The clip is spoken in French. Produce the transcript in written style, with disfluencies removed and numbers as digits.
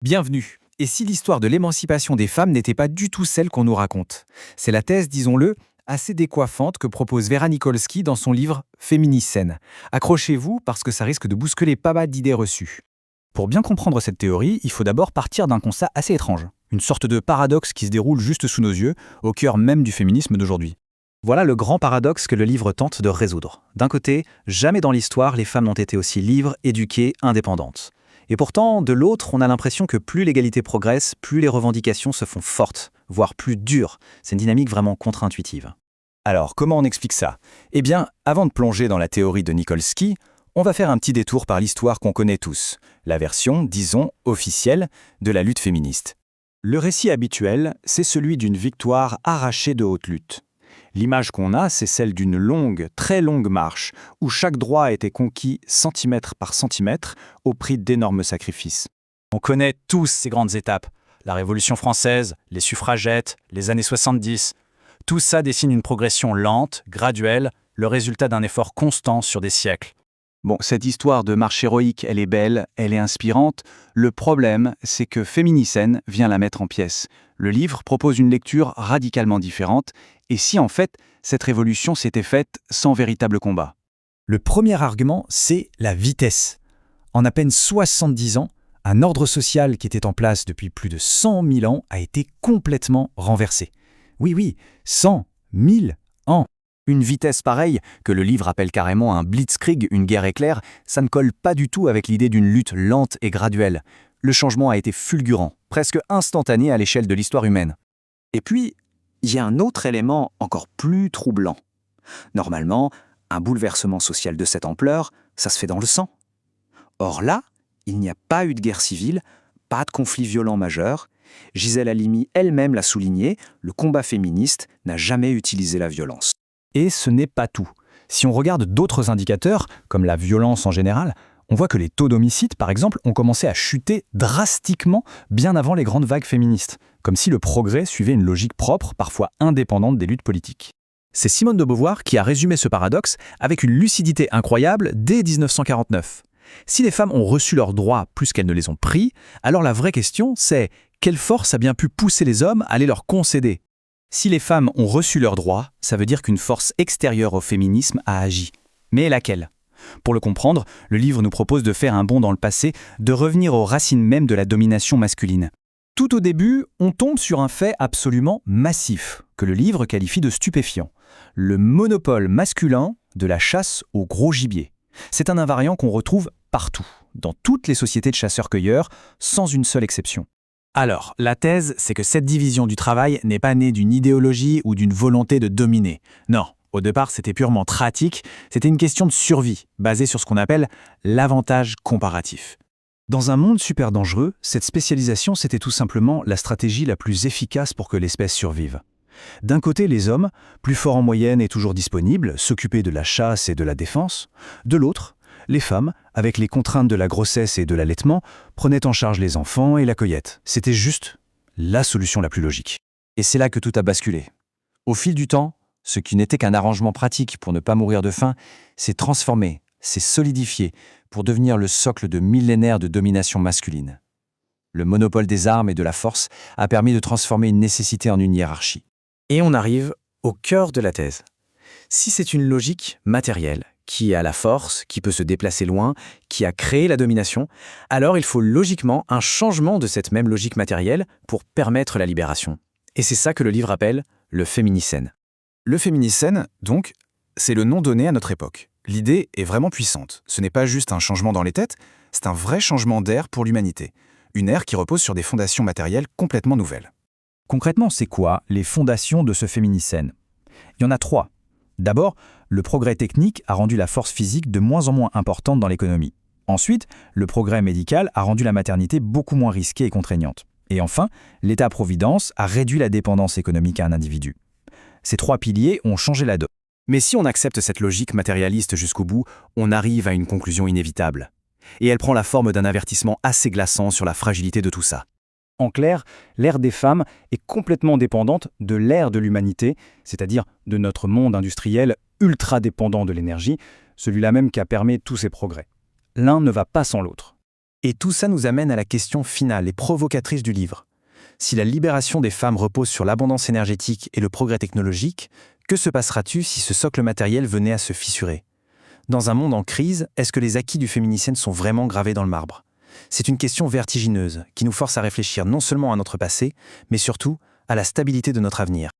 Bienvenue. Et si l'histoire de l'émancipation des femmes n'était pas du tout celle qu'on nous raconte? C'est la thèse, disons-le, assez décoiffante que propose Vera Nikolsky dans son livre Féminicène. Accrochez-vous parce que ça risque de bousculer pas mal d'idées reçues. Pour bien comprendre cette théorie, il faut d'abord partir d'un constat assez étrange, une sorte de paradoxe qui se déroule juste sous nos yeux, au cœur même du féminisme d'aujourd'hui. Voilà le grand paradoxe que le livre tente de résoudre. D'un côté, jamais dans l'histoire les femmes n'ont été aussi libres, éduquées, indépendantes. Et pourtant, de l'autre, on a l'impression que plus l'égalité progresse, plus les revendications se font fortes, voire plus dures. C'est une dynamique vraiment contre-intuitive. Alors, comment on explique ça? Eh bien, avant de plonger dans la théorie de Nikolsky, on va faire un petit détour par l'histoire qu'on connaît tous, la version, disons, officielle de la lutte féministe. Le récit habituel, c'est celui d'une victoire arrachée de haute lutte. L'image qu'on a, c'est celle d'une longue, très longue marche, où chaque droit a été conquis centimètre par centimètre au prix d'énormes sacrifices. On connaît tous ces grandes étapes. La Révolution française, les suffragettes, les années 70. Tout ça dessine une progression lente, graduelle, le résultat d'un effort constant sur des siècles. Bon, cette histoire de marche héroïque, elle est belle, elle est inspirante. Le problème, c'est que Féminicène vient la mettre en pièces. Le livre propose une lecture radicalement différente. Et si en fait, cette révolution s'était faite sans véritable combat? Le premier argument, c'est la vitesse. En à peine 70 ans, un ordre social qui était en place depuis plus de 100 000 ans a été complètement renversé. Oui, 100 000 ans. Une vitesse pareille, que le livre appelle carrément un blitzkrieg, une guerre éclair, ça ne colle pas du tout avec l'idée d'une lutte lente et graduelle. Le changement a été fulgurant, presque instantané à l'échelle de l'histoire humaine. Et puis, il y a un autre élément encore plus troublant. Normalement, un bouleversement social de cette ampleur, ça se fait dans le sang. Or là, il n'y a pas eu de guerre civile, pas de conflit violent majeur. Gisèle Halimi elle-même l'a souligné, le combat féministe n'a jamais utilisé la violence. Et ce n'est pas tout. Si on regarde d'autres indicateurs, comme la violence en général, on voit que les taux d'homicide, par exemple, ont commencé à chuter drastiquement bien avant les grandes vagues féministes, comme si le progrès suivait une logique propre, parfois indépendante des luttes politiques. C'est Simone de Beauvoir qui a résumé ce paradoxe avec une lucidité incroyable dès 1949. Si les femmes ont reçu leurs droits plus qu'elles ne les ont pris, alors la vraie question, c'est quelle force a bien pu pousser les hommes à les leur concéder? Si les femmes ont reçu leurs droits, ça veut dire qu'une force extérieure au féminisme a agi. Mais laquelle? Pour le comprendre, le livre nous propose de faire un bond dans le passé, de revenir aux racines mêmes de la domination masculine. Tout au début, on tombe sur un fait absolument massif, que le livre qualifie de stupéfiant. Le monopole masculin de la chasse au gros gibier. C'est un invariant qu'on retrouve partout, dans toutes les sociétés de chasseurs-cueilleurs, sans une seule exception. Alors, la thèse, c'est que cette division du travail n'est pas née d'une idéologie ou d'une volonté de dominer. Non, au départ, c'était purement pratique, c'était une question de survie, basée sur ce qu'on appelle l'avantage comparatif. Dans un monde super dangereux, cette spécialisation, c'était tout simplement la stratégie la plus efficace pour que l'espèce survive. D'un côté, les hommes, plus forts en moyenne et toujours disponibles, s'occupaient de la chasse et de la défense. De l'autre, les femmes, avec les contraintes de la grossesse et de l'allaitement, prenaient en charge les enfants et la cueillette. C'était juste la solution la plus logique. Et c'est là que tout a basculé. Au fil du temps, ce qui n'était qu'un arrangement pratique pour ne pas mourir de faim s'est transformé, s'est solidifié pour devenir le socle de millénaires de domination masculine. Le monopole des armes et de la force a permis de transformer une nécessité en une hiérarchie. Et on arrive au cœur de la thèse. Si c'est une logique matérielle, qui a la force, qui peut se déplacer loin, qui a créé la domination, alors il faut logiquement un changement de cette même logique matérielle pour permettre la libération. Et c'est ça que le livre appelle le féminicène. Le féminicène, donc, c'est le nom donné à notre époque. L'idée est vraiment puissante. Ce n'est pas juste un changement dans les têtes, c'est un vrai changement d'ère pour l'humanité. Une ère qui repose sur des fondations matérielles complètement nouvelles. Concrètement, c'est quoi les fondations de ce féminicène? Il y en a 3. D'abord, le progrès technique a rendu la force physique de moins en moins importante dans l'économie. Ensuite, le progrès médical a rendu la maternité beaucoup moins risquée et contraignante. Et enfin, l'État-providence a réduit la dépendance économique à un individu. Ces 3 piliers ont changé la donne. Mais si on accepte cette logique matérialiste jusqu'au bout, on arrive à une conclusion inévitable. Et elle prend la forme d'un avertissement assez glaçant sur la fragilité de tout ça. En clair, l'ère des femmes est complètement dépendante de l'ère de l'humanité, c'est-à-dire de notre monde industriel ultra dépendant de l'énergie, celui-là même qui a permis tous ces progrès. L'un ne va pas sans l'autre. Et tout ça nous amène à la question finale et provocatrice du livre. Si la libération des femmes repose sur l'abondance énergétique et le progrès technologique, que se passera-t-il si ce socle matériel venait à se fissurer ? Dans un monde en crise, est-ce que les acquis du féminicide sont vraiment gravés dans le marbre ? C'est une question vertigineuse qui nous force à réfléchir non seulement à notre passé, mais surtout à la stabilité de notre avenir.